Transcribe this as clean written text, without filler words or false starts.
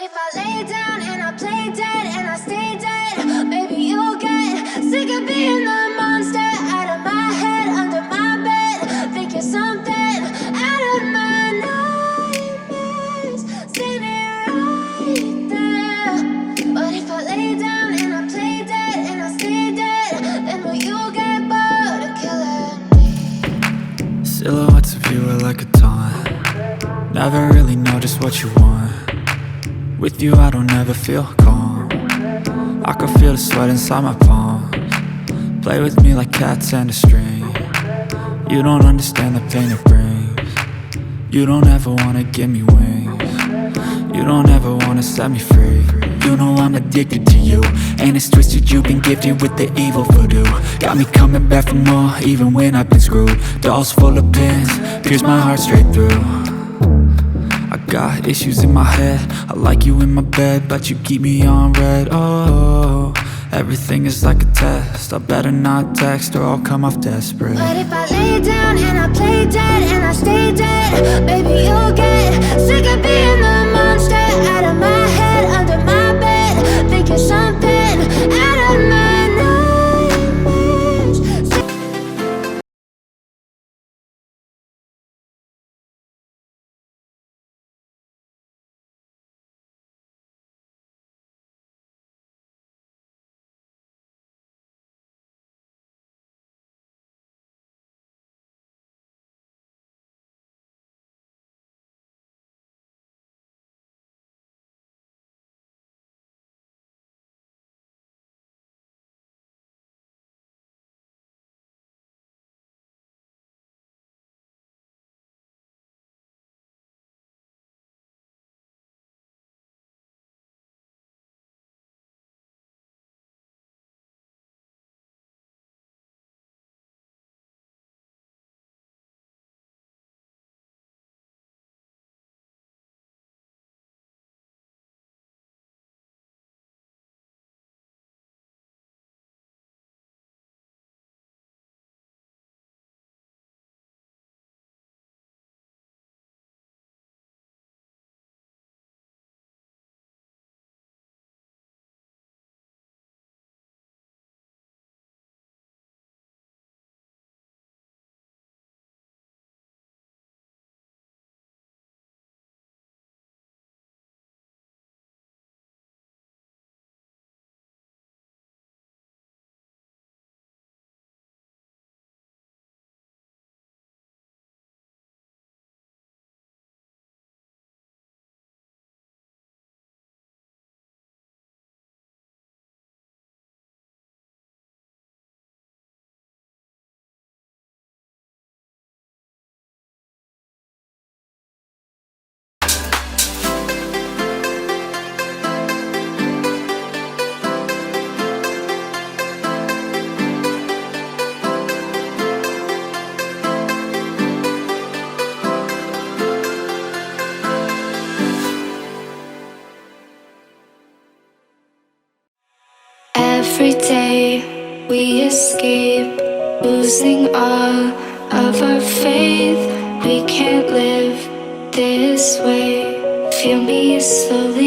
if I lay down and I play dead and I stay dead, maybe you'll get sick of being the monster out of my head, under my bed. Think you're something out of my nightmares, standing right there. But if I lay down and I play dead and I stay dead, then will you get bored of killing me? Silhouettes of you are like a taunt. Never really know just what you want. With you I don't ever feel calm. I can feel the sweat inside my palms. Play with me like cats and a string. You don't understand the pain it brings. You don't ever wanna give me wings. You don't ever wanna set me free. You know I'm addicted to you, and it's twisted, you've been gifted with the evil voodoo. Got me coming back for more, even when I've been screwed. Dolls full of pins, pierce my heart straight through. I got issues in my head, I like you in my bed, but you keep me on red. Oh, everything is like a test, I better not text or I'll come off desperate. But if I lay down and I play dead and I stay dead, baby you'll get sick of being the monster out of my head, under my bed. Think you're something out of my nightmares. Every day we escape, losing all of our faith. We can't live this way. Feel me slowly